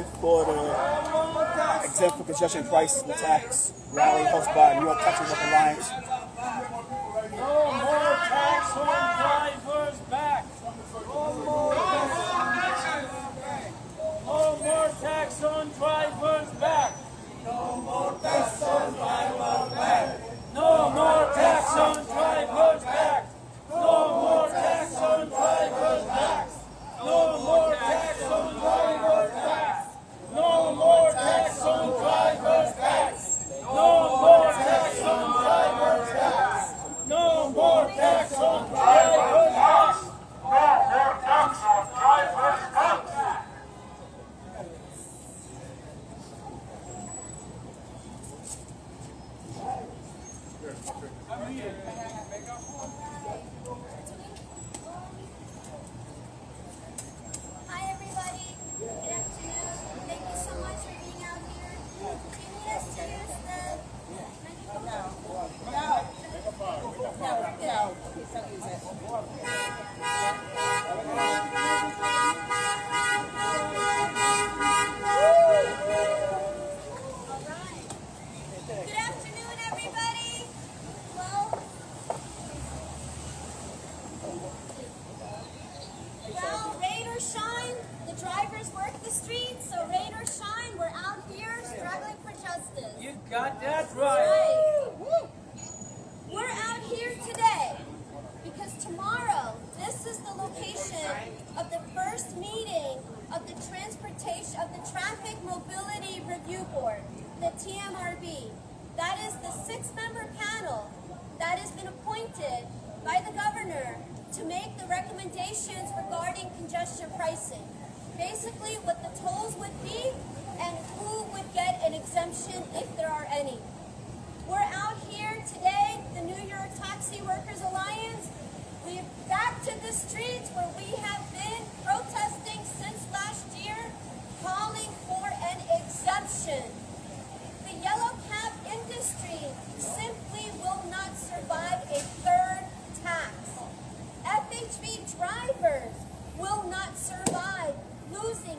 live for the Exempt for Congestion Price and Tax rally hosted by New York Taxi Worker Alliance. No more tax on drivers back. No more tax on drivers back. No more tax on drivers back. No more tax on drivers back. No more tax on drivers back. No more tax on drivers back. No more tax on drivers back. No more tax on drivers back. No more tax on drivers back. No more tax on drivers back. Hi everybody, good afternoon. Thank you so much for being out here. Do you need us to use the microphone? No, please don't use it. Alright. Good afternoon everybody. Well, rain or shine, the drivers work the streets, so rain or shine, we're out here struggling for justice. You got that right. Right. We're out here today because tomorrow, this is the location of the first meeting of the Traffic Mobility Review Board, the TMRB. That is the 6-member panel that has been appointed by the governor to make the recommendations regarding congestion pricing. Basically what the tolls would be and who would get an exemption if there are any. We're out here today, the New York Taxi Workers Alliance. We're back to the streets where we have been protesting since last year, calling for an exemption. The yellow cab industry simply will not survive a third tax. FHV drivers will not survive losing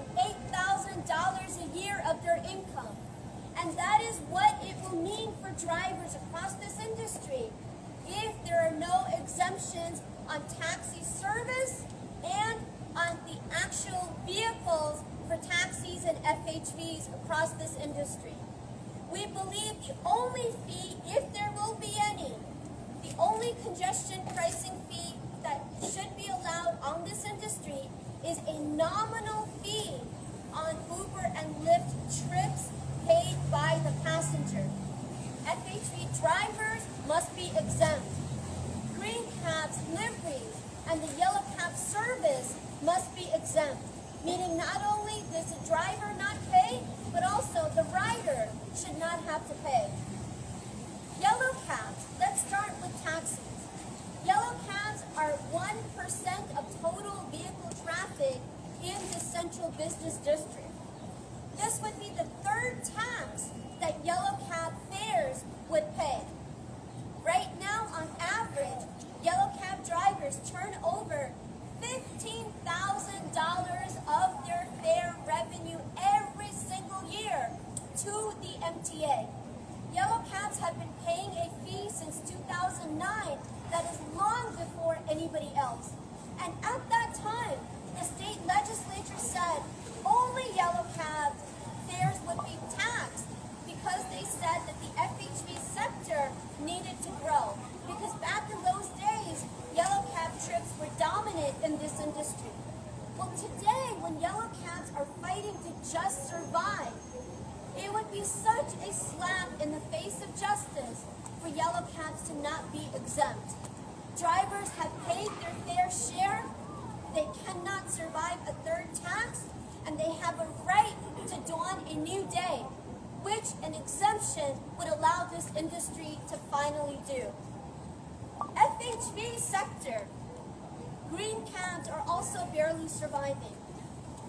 $8,000 a year of their income. And that is what it will mean for drivers across this industry if there are no exemptions on taxi service and on the actual vehicles for taxis and FHVs across this industry. We believe the only fee, if there will be any, the only congestion pricing fee that should be allowed on this industry is a nominal fee on Uber and Lyft trips paid by the passenger. FHV drivers must be exempt. Green cabs, liveries, and the yellow cab service must be exempt, meaning not only does the driver not pay, but also the rider should not have to pay. Yellow cabs, let's start with taxis. Yellow cabs are 1% of total vehicle traffic in the central business district. This would be the third tax that yellow cab fares would pay. Right now, on average, yellow cab drivers turn over $15,000 of their fare revenue every single year to the MTA. Yellow cabs have been paying a fee since 2009 that is long before anybody else. And at that time, the state legislature said only yellow cab fares would be taxed because they said that the FHV sector needed to grow. Because back in those days, yellow cab trips were dominant in this industry. Well, today, when yellow cabs are fighting to just survive, it would be such a slap in the face of justice for yellow cabs to not be exempt. Drivers have paid their fair share, they cannot survive a third tax, and they have a right to dawn a new day, which an exemption would allow this industry to finally do. FHV sector, green cabs are also barely surviving.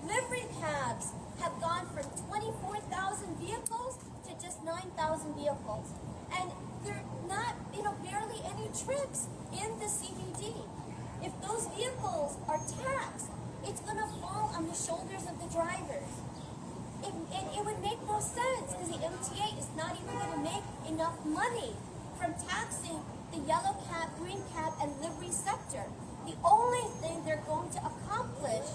Livery cabs have gone from 24,000 vehicles to just 9,000 vehicles. And there are not, barely any trips in the CBD. If those vehicles are taxed, it's going to fall on the shoulders of the drivers. It would make no sense because the MTA is not even going to make enough money from taxing the yellow cab, green cab, and livery sector. The only thing they're going to accomplish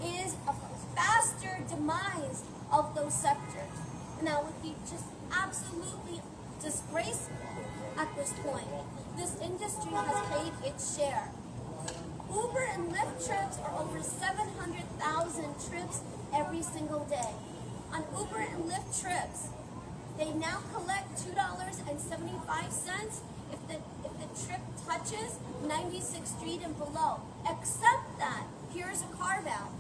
is a faster demise of those sectors. And that would be just absolutely disgraceful at this point. This industry has paid its share. Uber and Lyft trips are over 700,000 trips every single day. On Uber and Lyft trips, they now collect $2.75 if the trip touches 96th Street and below. Except that, here's a carve out.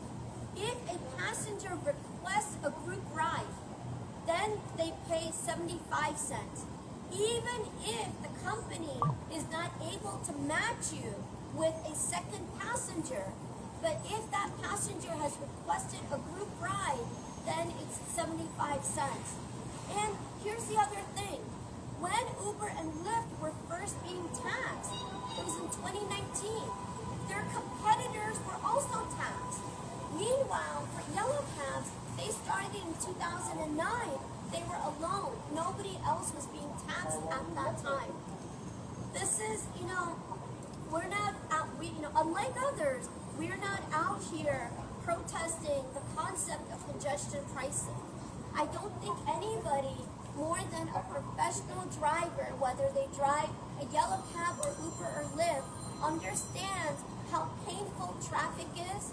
If a passenger requests a group ride, then they pay 75 cents. Even if the company is not able to match you with a second passenger, but if that passenger has requested a group ride, then it's 75 cents. And here's the other thing. When Uber and Lyft were first being taxed, it was in 2019, their competitors were also taxed. Meanwhile, for yellow cabs, they started in 2009. They were alone. Nobody else was being taxed at that time. This is, we're not out, unlike others, we're not out here protesting the concept of congestion pricing. I don't think anybody more than a professional driver, whether they drive a yellow cab or Uber or Lyft, understands how painful traffic is,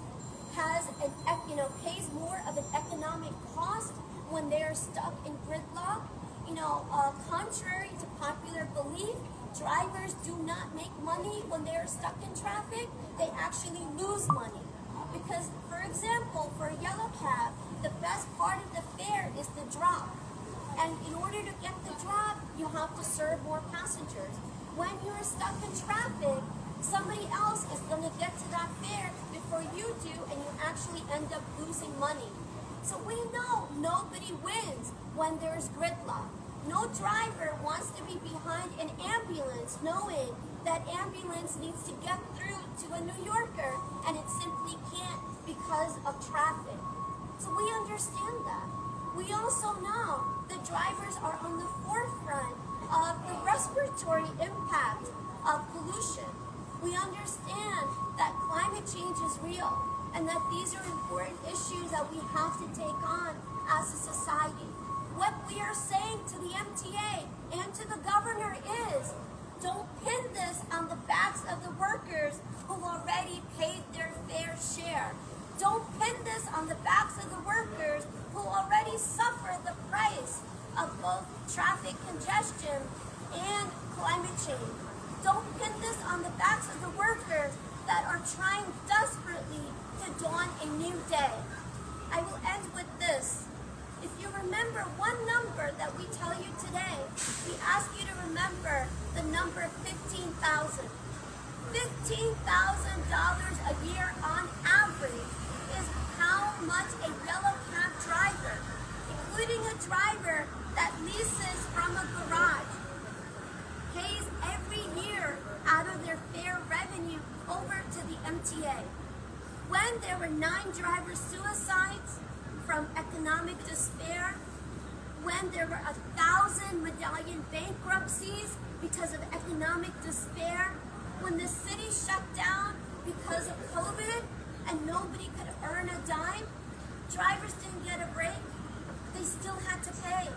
pays more of an economic cost when they're stuck in gridlock. Contrary to popular belief, drivers do not make money when they're stuck in traffic. They actually lose money. Because, for example, for a yellow cab, the best part of the fare is the drop. And in order to get the drop, you have to serve more passengers. When you're stuck in traffic, somebody else is going to get to that fare before you do, and you actually end up losing money. So we know nobody wins when there's gridlock. No driver wants to be behind an ambulance knowing that ambulance needs to get through to a New Yorker, and it simply can't because of traffic. So we understand that. We also know that drivers are on the forefront of the respiratory impact of pollution. We understand that climate change is real and that these are important issues that we have to take on as a society. What we are saying to the MTA and to the governor is, don't pin this on the backs of the workers who already paid their fair share. Don't pin this on the backs of the workers who already suffer the price of both traffic congestion and climate change. Don't pin this on the backs of the workers that are trying desperately to dawn a new day. I will end with this. If you remember one number that we tell you today, we ask you to remember the number 15,000. $15,000 a year on average is how much a yellow cab driver, including a driver that leases from a garage, pays every year out of their fare revenue over to the MTA. When there were 9 driver suicides from economic despair, when there were 1,000 medallion bankruptcies because of economic despair, when the city shut down because of COVID and nobody could earn a dime, drivers didn't get a break. They still had to pay.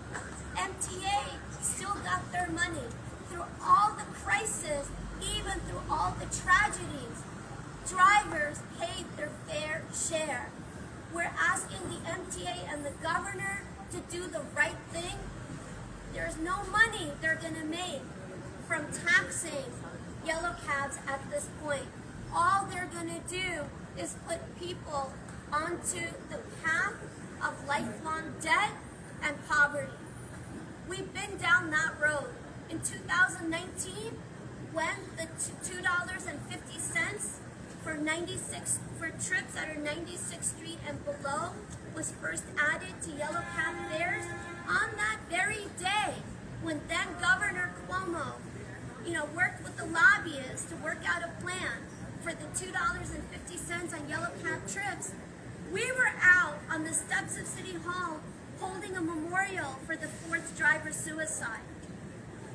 MTA still got their money. Through all the crisis, even through all the tragedies, drivers paid their fair share. We're asking the MTA and the governor to do the right thing. There's no money they're going to make from taxing yellow cabs at this point. All they're going to do is put people onto the path of lifelong debt and poverty. We've been down that road. In 2019, when the $2.50 for trips that are 96th Street and below was first added to yellow cab fares, on that very day when then Governor Cuomo, worked with the lobbyists to work out a plan for the $2.50 on yellow cab trips, we were out on the steps of City Hall holding a memorial for the 4th driver suicide.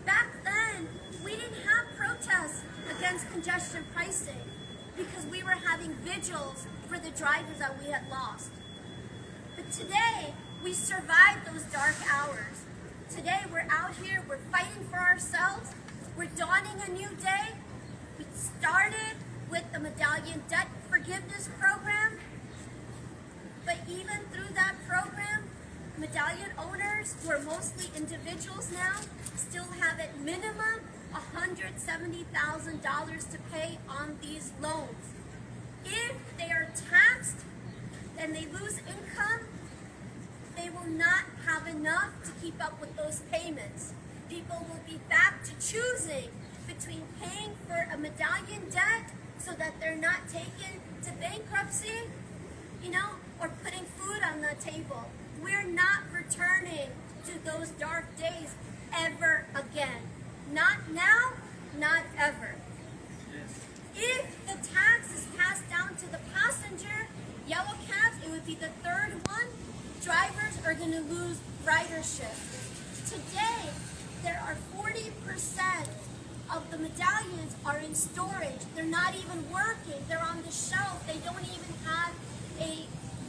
Back then, we didn't have protests against congestion pricing because we were having vigils for the drivers that we had lost. But today, we survived those dark hours. Today, we're out here, we're fighting for ourselves, we're dawning a new day. We started with the Medallion Debt Forgiveness Program, but even through that program, medallion owners, who are mostly individuals now, still have at minimum $170,000 to pay on these loans. If they are taxed and they lose income, they will not have enough to keep up with those payments. People will be back to choosing between paying for a medallion debt so that they're not taken to bankruptcy, or putting food on the table. We're not returning to those dark days ever again. Not now, not ever. If the tax is passed down to the passenger, yellow cabs, it would be the third one. Drivers are going to lose ridership. Today, there are 40% of the medallions are in storage. They're not even working. They're on the shelf. They don't even have a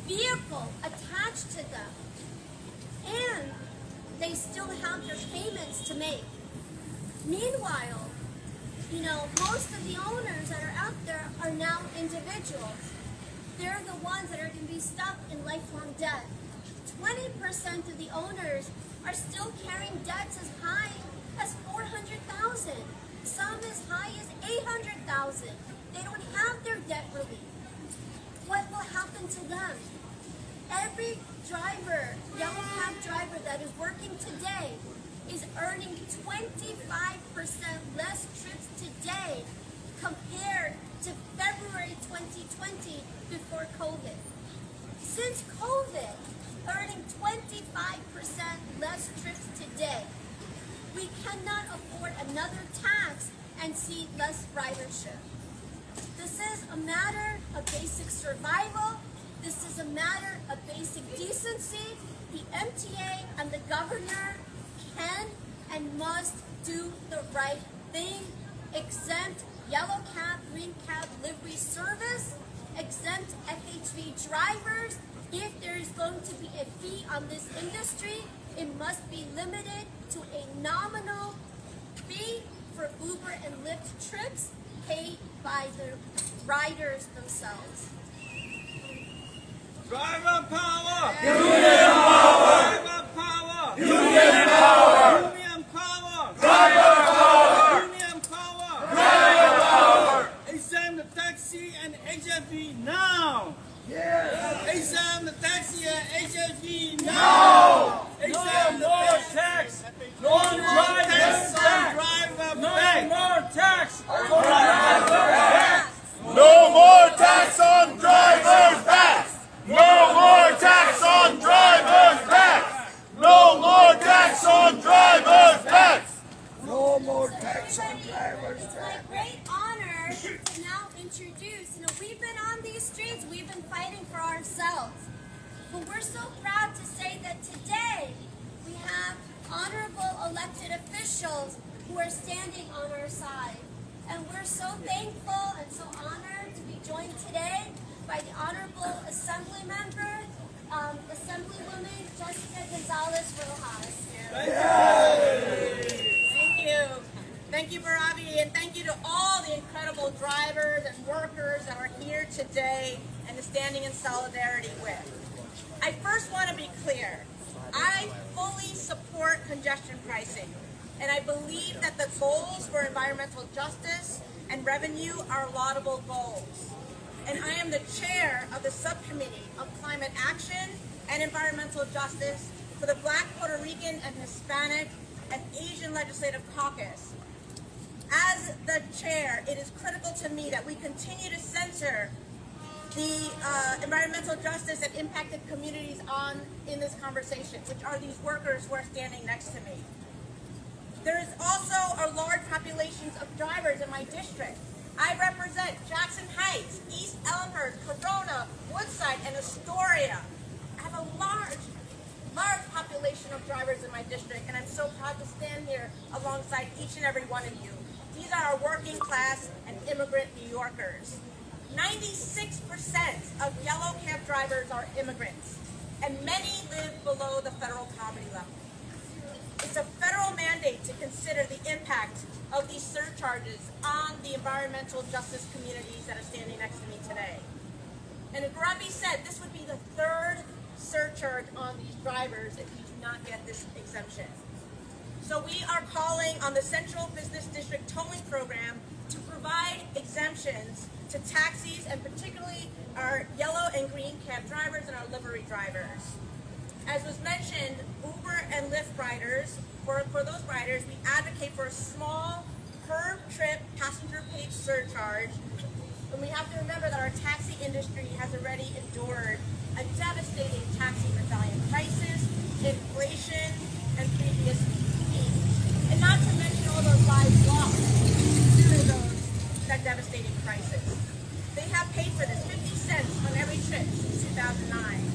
vehicle attached to them. And they still have their payments to make. Meanwhile, most of the owners that are out there are now individuals. They're the ones that are going to be stuck in lifelong debt. 20% of the owners are still carrying debts as high as $400,000, some as high as $800,000. They don't have their debt relief. What will happen to them? Every driver, yellow cab driver that is working today is earning 25% less trips today compared to February 2020 before COVID. Since COVID, earning 25% less trips today. We cannot afford another tax and see less ridership. This is a matter of basic survival. This is a matter of basic decency. The MTA and the governor can and must do the right thing. Exempt yellow cab, green cab livery service. Exempt FHV drivers. If there is going to be a fee on this industry, it must be limited to a nominal fee for Uber and Lyft trips paid by the riders themselves. Driver power! Union power! Driver power! Union power! Union power! Driver power! Union power! Driver power! Exempt the taxi and HFV now! Yes! Exempt the taxi and HFV now! No! Exempt No more tax! No more tax driver and driver No back! more tax! No more tax on drivers' backs! No more tax on drivers' backs! No more tax on drivers' backs! No more tax on drivers' It's my great honor to now introduce, we've been on these streets, we've been fighting for ourselves. But we're so proud to say that today we have honorable elected officials who are standing on our side. And we're so thankful and so honored to be joined today by the Honorable Assemblymember, Assemblywoman Jessica Gonzalez-Rojas. Thank you. Thank you, Barabi, and thank you to all the incredible drivers and workers that are here today and standing in solidarity with. I first want to be clear. I fully support congestion pricing, and I believe that the goals for environmental justice and revenue are laudable goals. And I am the chair of the Subcommittee of Climate Action and Environmental Justice for the Black, Puerto Rican, and Hispanic and Asian Legislative Caucus. As the chair, it is critical to me that we continue to center the environmental justice that impacted communities in this conversation, which are these workers who are standing next to me. There is also a large populations of drivers in my district. I represent Jackson Heights, East Elmhurst, Corona, Woodside, and Astoria. I have a large generation of drivers in my district, and I'm so proud to stand here alongside each and every one of you. These are our working class and immigrant New Yorkers. 96% of yellow cab drivers are immigrants, and many live below the federal poverty level. It's a federal mandate to consider the impact of these surcharges on the environmental justice communities that are standing next to me today. And as Ravi said, this would be the third surcharge on these drivers if you do not get this exemption. So we are calling on the Central Business District Towing Program to provide exemptions to taxis and particularly our yellow and green cab drivers and our livery drivers. As was mentioned, Uber and Lyft riders, for those riders, we advocate for a small per trip passenger paid surcharge. And we have to remember that our taxi industry has already endured a devastating taxi medallion crisis, inflation, and previous fees. And not to mention all those lives lost due to that devastating crisis. They have paid for this 50 cents on every trip since 2009.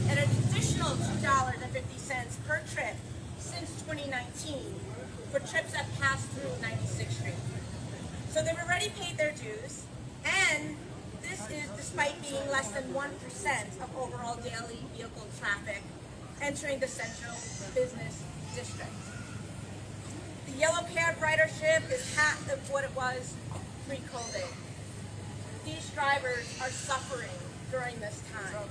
And an additional $2.50 per trip since 2019 for trips that pass through 96th Street. So they've already paid their dues, and this is despite being less than 1% of overall daily vehicle traffic entering the Central Business District. The yellow cab ridership is half of what it was pre-COVID. These drivers are suffering during this time.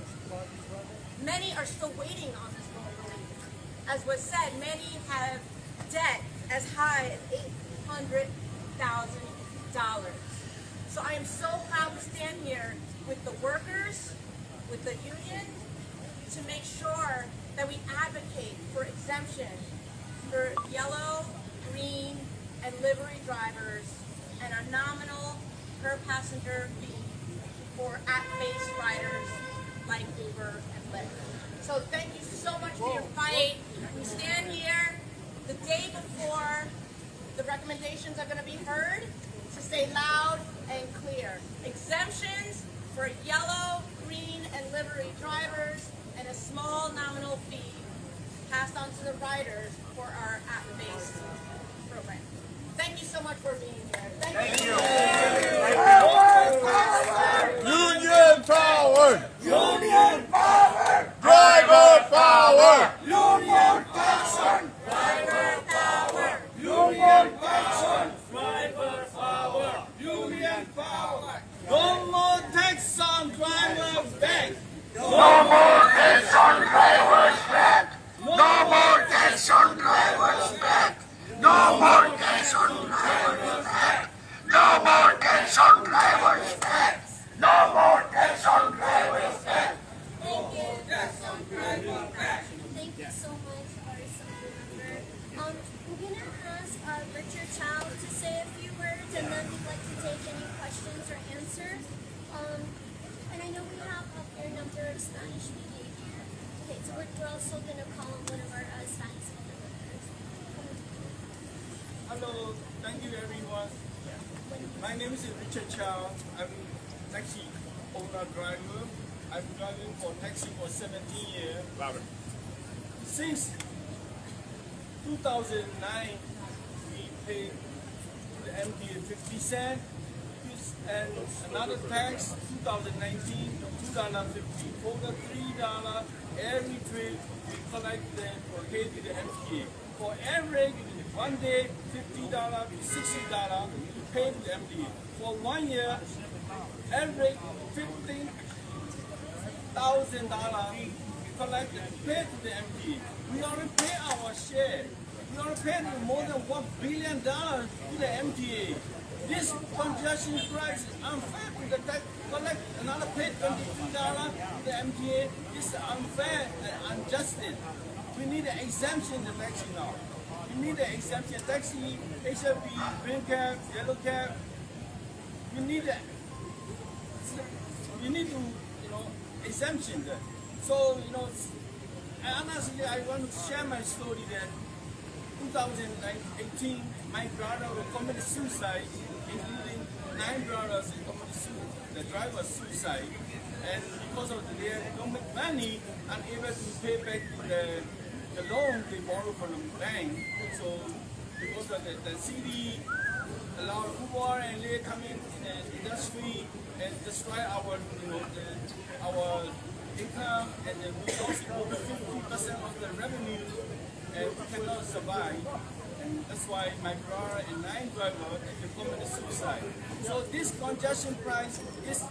Many are still waiting on this loan relief. As was said, many have debt as high as $800,000. So I am so proud to stand here with the workers, with the union, to make sure that we advocate for exemption for yellow, green, and livery drivers and a nominal per passenger fee for at-base riders like Uber and Lyft. So thank you so much for your fight. We stand here the day before the recommendations are going to be heard to say loud and clear. Exemptions for yellow, green, and livery drivers and a small nominal fee passed on to the riders for our at-base program. Thank you so much for being here. Thank you. Union power! Union power! Driver power! Union passion! Driver power! Union passion! Driver power! Union power! No more tax on driver's back! No more tax on drivers' back! No more tax on drivers' back! No more tax on drivers' back! No more tax on drivers' back! No more tax on drivers' back! Thank you. Thank you so much, our Assemblymember. We're going to ask Richard Chow to say a few words, and then we'd like to take any questions or answers. And I know we have a fair number of Spanish speakers here. Okay, so we're also going to call on one of our Spanish speakers. Hello, thank you everyone. My name is Richard Chow. I'm taxi owner driver. I'm driving for taxi for 17 years. Since 2009, we paid to the MTA 50 cents and another tax 2019 $2.50. For the $3 every trip we collect them or pay to the MTA. For every 1 day $50 to $60 we pay to the MTA. For 1 year, every $15,000 we collect and pay to the MTA. We already pay our share. We already paid more than $1 billion to the MTA. This congestion price is unfair to the tax. Collect another pay $23 to the MTA. This is unfair and unjust. We need an exemption in the taxi now. We need an exemption taxi, HFB, green cab, yellow cab. We need to, exemption that. So, honestly, I want to share my story that 2018, my brother committed suicide, including 9 brothers committed suicide. The driver suicide, and because of their don't make money, unable to pay back the the loan they borrow from the bank. So because of the city allow people and they come in the industry and destroy our our income, and then we lost over 50% of the revenue, and we cannot survive. And that's why my brother and 9 drivers they committed suicide. So this congestion price is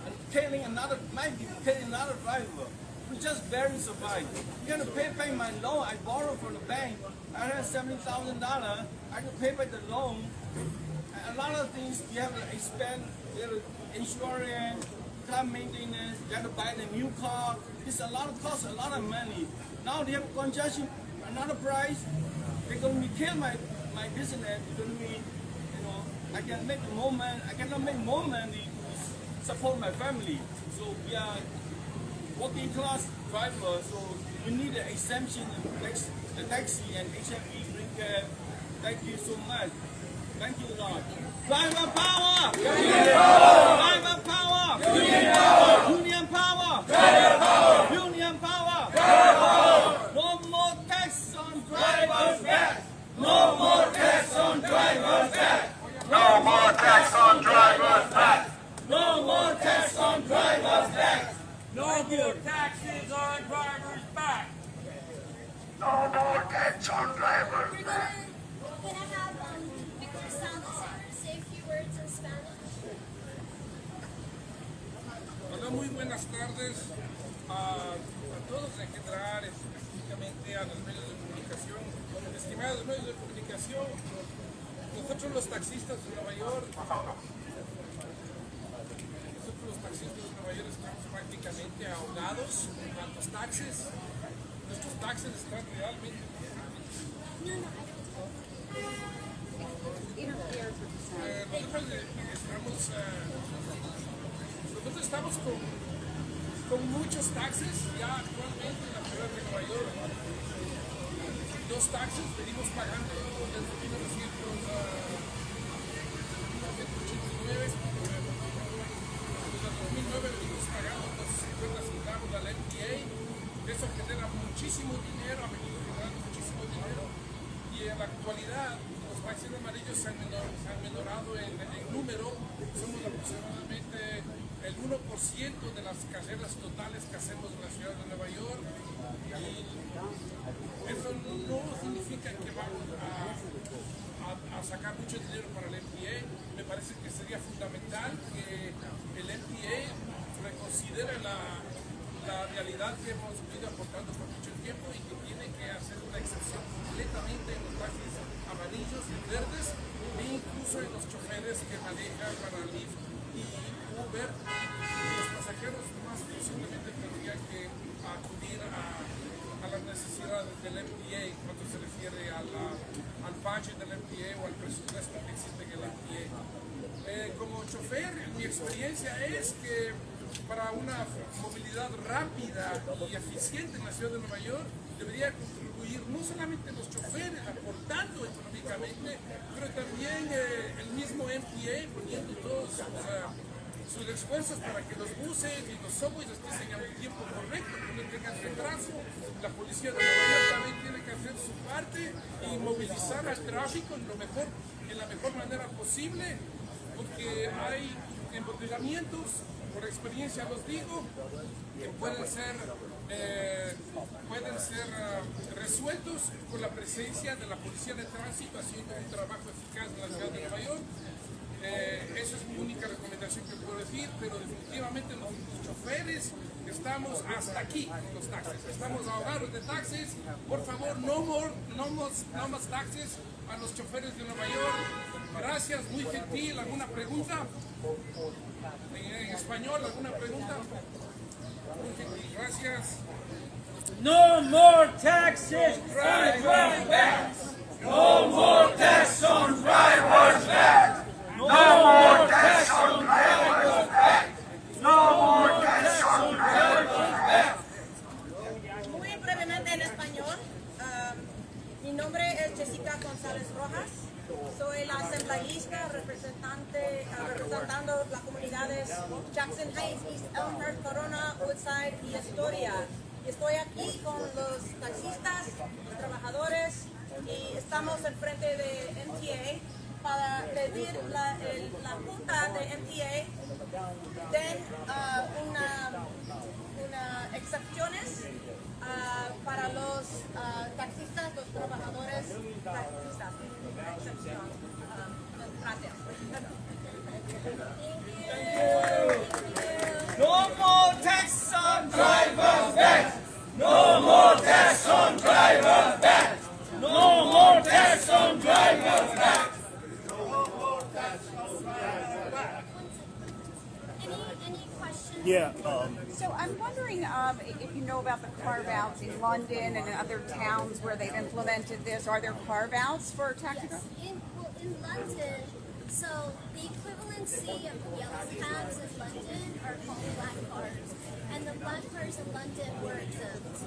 might be killing another driver. We just barely survive. You're gonna pay back my loan I borrowed from the bank. I had $70,000. I can pay back the loan. And a lot of things you have to expend. You have insurance, car maintenance. You have to buy the new car. It's a lot of cost, a lot of money. Now they have congestion, another price. They're gonna be kill my business. It's gonna be, I can make more money. I cannot make more money to support my family. So we are working class drivers. So we need an exemption in the taxi and HMV bring care. Thank you so much. Thank you, Lord. Driver power! Union power! Driver power! Union power! Union power! Driver power! Union power! Driver power! No more tax on drivers' back! No more tax on drivers' back! No more tax on drivers' back. No more tax on drivers' back! No more taxes on drivers' back. No more tax on drivers' We're back. gonna have Victor Salazar say a few words in Spanish. Hola, muy buenas tardes a todos en general, específicamente a los medios de comunicación. Estimados medios de comunicación, nosotros los taxistas de Nueva York, estamos prácticamente ahogados en tantos taxes. Nuestros taxes están realmente nosotros estamos con muchos taxes ya actualmente en la ciudad de Nueva York. 2 taxes venimos pagando desde 1989. Desde 2009 venimos pagando 2.50 centavos al MTA. Eso genera muchísimo dinero, ha venido generando muchísimo dinero. Y en la actualidad los taxis amarillos se han menorado en número. Somos aproximadamente el 1% de las carreras totales que hacemos en la ciudad de Nueva York. Y eso no significa que vamos a sacar mucho dinero para el MTA. Me parece que sería fundamental que el MTA reconsidere la realidad que hemos venido aportando por mucho tiempo y que tiene que hacer una excepción completamente en los taxis amarillos y verdes e incluso en los choferes que manejan para Lyft y Uber. Los pasajeros más posiblemente tendrían que acudir a las necesidades del MTA cuando se refiere al budget del MTA o al presupuesto que existe en el MTA. Como chofer, mi experiencia es que para una movilidad rápida y eficiente en la ciudad de Nueva York debería contribuir no solamente los choferes aportando económicamente, pero también el mismo MTA poniendo todos sus esfuerzos para que los buses y los subways estén a un tiempo correcto, que no tengan retraso. La policía de Nueva York también tiene que hacer su parte y movilizar al tráfico en la mejor manera posible, porque hay embotellamientos, por experiencia los digo, que pueden ser resueltos con la presencia de la policía de tránsito haciendo un trabajo eficaz en la ciudad de Nueva York. Esa es mi única recomendación que puedo decir, pero definitivamente los choferes estamos hasta aquí con los taxis, estamos ahogados de taxis. Por favor, no más taxis a los choferes de Nueva York. Gracias, muy gentil. ¿Alguna pregunta? En español, ¿alguna pregunta? Muy gentil, gracias. No more taxes on drivers' backs. No more tax on drivers' back. No more tax on drivers' back. No more tax on drivers' back. Muy brevemente en español. Mi nombre es Jessica Gonzalez-Rojas. Soy la asambleísta representando las comunidades Jackson Heights, East Elmhurst, Corona, Woodside y Astoria. Y estoy aquí con los taxistas, los trabajadores presidente de MTA para pedir la junta de MTA den una excepciones para los taxistas, los trabajadores taxistas. Excepción. Gracias. No more tax on drivers' backs. No more tax on drivers' backs. No more tax on drivers' backs. Any questions? Yeah. So I'm wondering if you know about the carve-outs in London and in other towns where they've implemented this. Are there carve-outs for taxi drivers? In London, so the equivalency of yellow cabs in London are called black cars, and the black cars in London were exempt.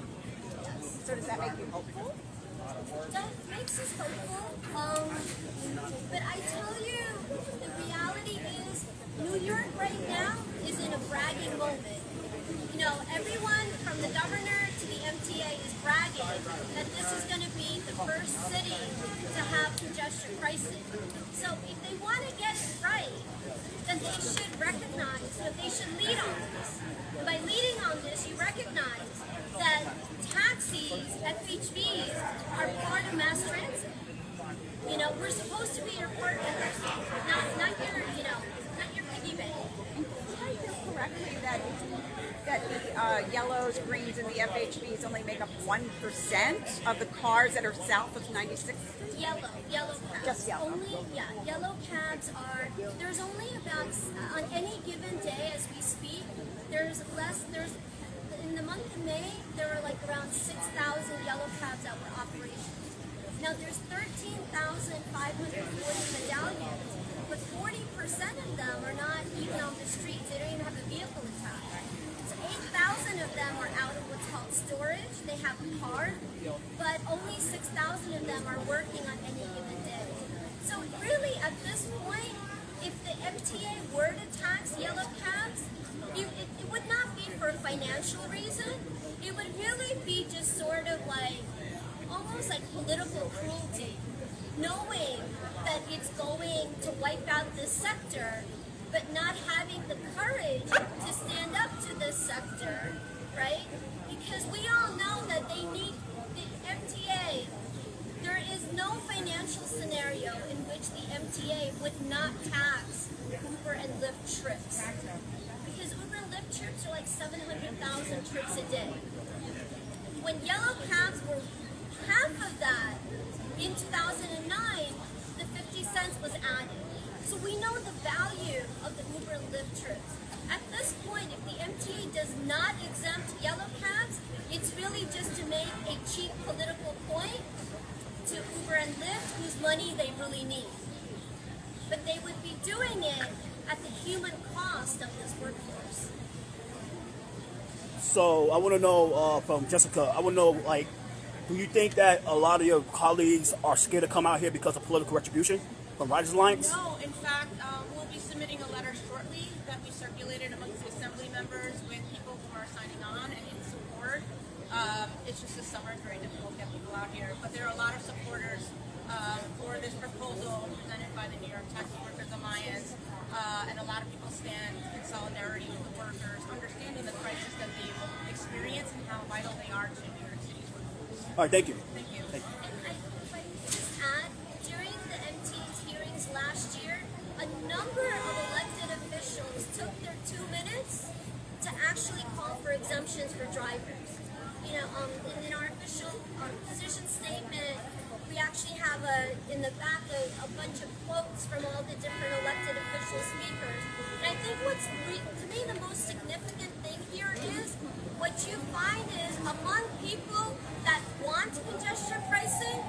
Yes. So does that make you hopeful? That makes us hopeful. But I tell you, the reality is New York right now is in a bragging moment. You know, everyone from the governor to the MTA is bragging that this is going to be the first city to have congestion pricing. So if they want to get it right, then they should recognize that they should lead on this. And by leading on this, you recognize that taxis, FHVs, are part of mass transit. You know, we're supposed to be your partners, not your, not your piggy bank. And did I hear correctly that the yellows, greens, and the FHVs only make up 1% of the cars that are south of 96? Yellow cabs. Just yellow. Yellow cabs are, there's only about, on any given day as we speak, in the month of May, there were like around 6,000 yellow cabs that were operational. Now there's 13,540 medallions, but 40% of them are not even on the streets. They don't even have a vehicle attached. So 8,000 of them are out of what's called storage. They have a card, but only 6,000 of them are working on any given day. So really, at this point, if the MTA were to tax yellow cabs, it would not be for a financial reason. It would really be just sort of like, almost like political cruelty, knowing that it's going to wipe out this sector, but not having the courage to stand up to this sector, right? Because we all know that they need the MTA. There is no financial scenario in which the MTA would not tax Uber and Lyft trips. Because Uber and Lyft trips are like 700,000 trips a day. When yellow cabs were half of that in 2009, the 50 cents was added. So we know the value of the Uber and Lyft trips. At this point, if the MTA does not exempt yellow cabs, it's really just to make a cheap political point to Uber and Lyft, whose money they really need. But they would be doing it at the human cost of this workforce. So I want to know from Jessica, I want to know, like, do you think that a lot of your colleagues are scared to come out here because of political retribution from Riders Alliance? No, in fact, we'll be submitting a letter shortly that we circulated amongst the Assembly members with people who are signing on and in support. It's just this summer, it's very difficult to get people out here, but there are a lot of supporters for this proposal presented by the New York Taxi Workers Alliance, and a lot of people stand in solidarity with the workers, understanding the crisis that they experience and how vital they are to New York City's workforce. All right, thank you. Thank you. And if I could just add, during the MTA's hearings last year, a number of elected officials took their 2 minutes to actually call for exemptions for drivers. You know, in our official position statement, we actually have in the back a bunch of quotes from all the different elected official speakers. And I think what's to me the most significant thing here is what you find is among people that want congestion pricing,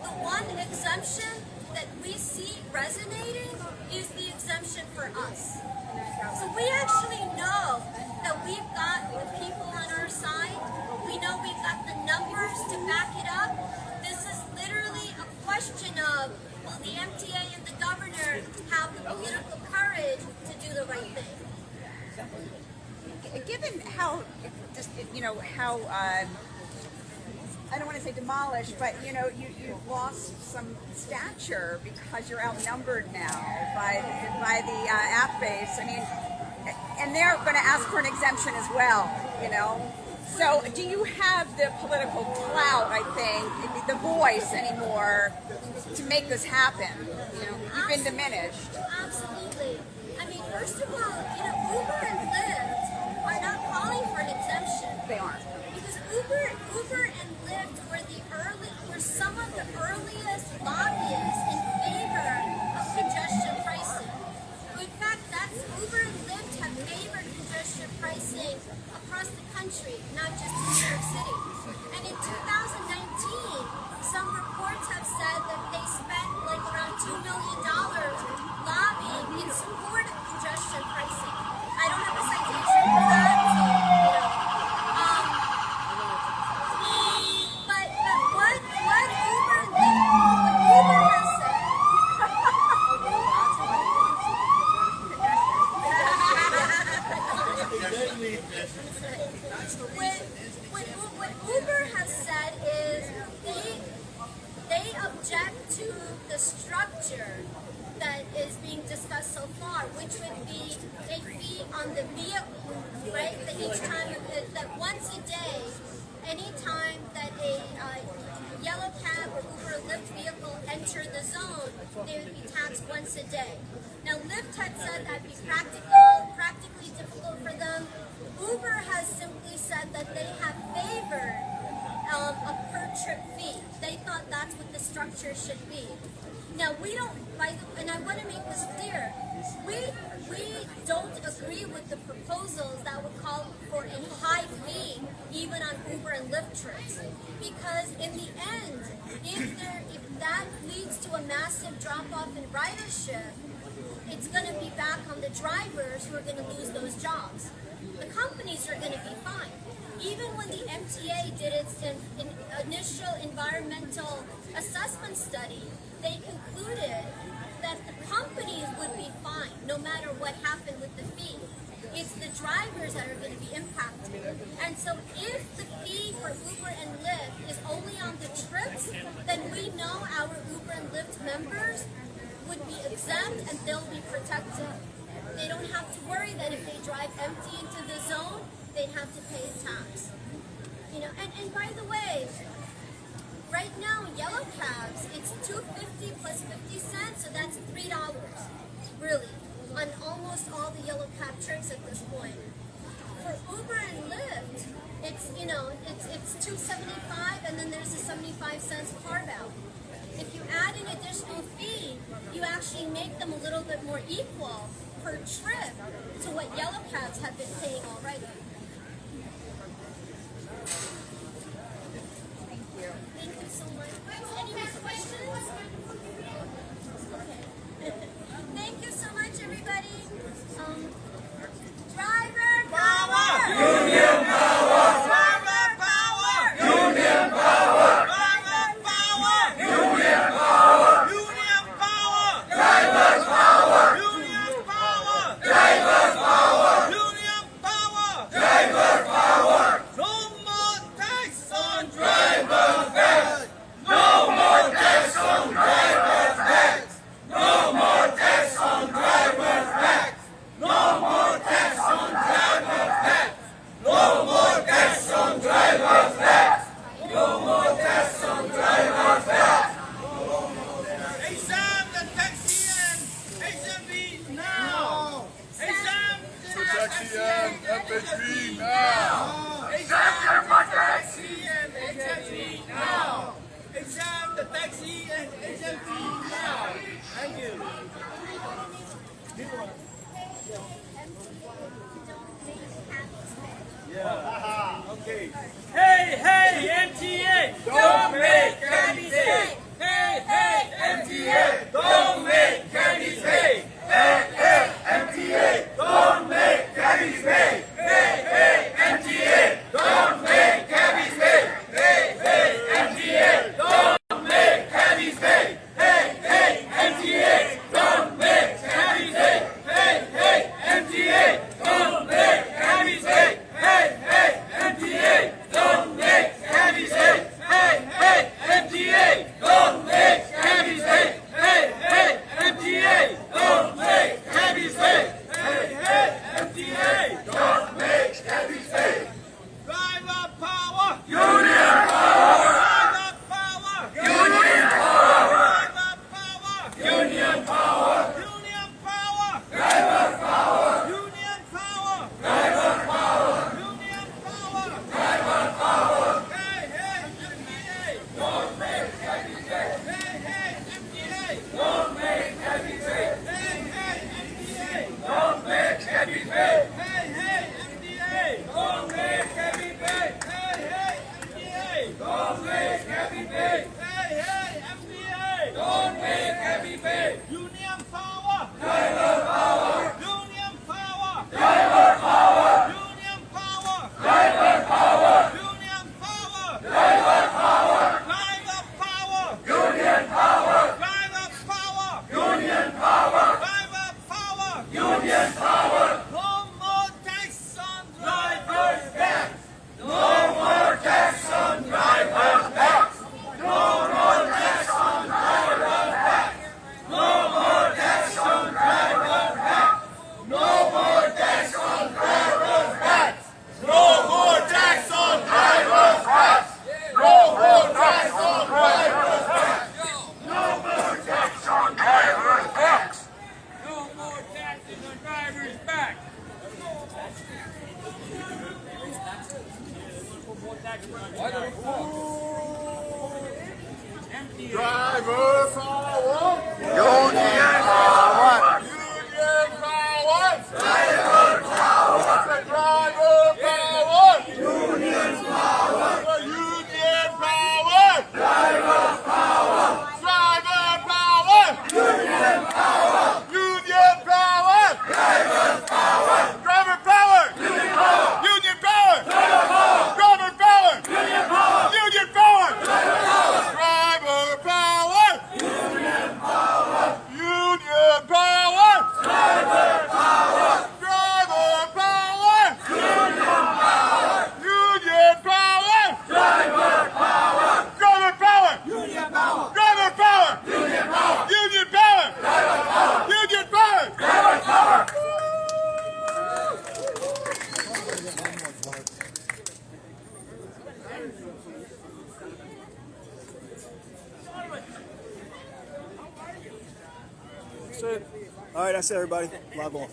the one exemption that we see resonating is the exemption for us. So we actually know that we've got the people on our side. We know we've got the numbers to back it up. This is literally a question of, will the MTA and the governor have the political courage to do the right thing? Given how, I don't want to say demolished, but you know, you've lost some stature because you're outnumbered now by the app base. I mean, and they're going to ask for an exemption as well, you know. So do you have the political clout, I think, the voice anymore to make this happen? You know, you've been diminished. Absolutely. I mean, first of all, you know, Uber and Lyft are not calling for an exemption. They aren't. Because Uber and Lyft were some of the earliest lobbyists in favor of congestion pricing. In fact, Uber and Lyft have favored congestion pricing across the country, not just in New York City. And in 2019, some reports have said that they spent like around $2 million lobbying in support of congestion pricing. I don't have a citation for that, so, you know. But what Uber and Lyft, what Uber has said, what Uber has said is they object to the structure that is being discussed so far, which would be a fee on the vehicle, right? That each time, that once a day, any time that a yellow cab or Uber or Lyft vehicle enter the zone, they would be taxed once a day. Now, Lyft had said that'd be practically difficult for them. Uber has simply said that they have favored a per-trip fee. They thought that's what the structure should be. Now, we don't, and I want to make this clear, we don't agree with the proposals that would call for a high fee even on Uber and Lyft trips. Because in the end, if that leads to a massive drop-off in ridership, it's going to be back on the drivers who are going to lose those jobs. The companies are going to be fine. Even when the MTA did its initial environmental assessment study, they concluded that the companies would be fine no matter what happened with the fee. It's the drivers that are going to be impacted. And so if the fee for Uber and Lyft is only on the trips, then we know our Uber and Lyft members would be exempt and they'll be protected. They don't have to worry that if they drive empty into the zone, they'd have to pay a tax. You know, and by the way, right now yellow cabs, it's $2.50 plus 50 cents, so that's $3, really, on almost all the yellow cab trips at this point. For Uber and Lyft, it's it's $2.75, and then there's a 75 cents carve out. If you add an additional fee, you actually make them a little bit more equal per trip to what yellow cabs have been paying already. Thank you. Thank you so much. Any more questions? Okay. Thank you so much, everybody. Driver power! Union power! Driver power! Union power! Driver power! Union power! Union power! Drivers power! Union power! Drivers power! Union power! Drivers power! No more tax on Drivers tax! No more tax on drivers tax! No more tax on drivers tax! No more tax on drivers tax! No more tax on drivers tax! No more tax on drivers tax! Exam the taxi and HMV now! Exam the taxi and FHB now! Exam the taxi and HMV now! Exam the taxi and HMV now! Thank you. Yeah. Okay. Hey, hey, MTA! Don't make cabbies pay! Hey, hey, MTA! Don't make cabbies pay! Hey, hey, MTA! Don't make cabbies pay! Hey, hey, MTA! Don't make cabbies pay! Hey, hey, MTA! Don't make cabbies pay! Hey, hey, MTA! Don't make cabbies pay! Hey, hey, MTA! Don't make cabbies pay! Hey, hey, MTA! Don't make cabbies pay! Driver power! Union power! Union power! Driver power! Driver power! Union power! Union power! Driver power! Driver power! Union power! Union power! Driver power! Driver power! Union power! Union power! Driver power! Driver power! Union power! Union power! Driver power! Driver power! Union power! Union power! Driver power! Driver power! Union power! Union power! Driver power! Driver power! Union power! Driver power! Union power! Union power! Driver power! Union power! Driver power! That's it. All right, that's it, everybody. Log off.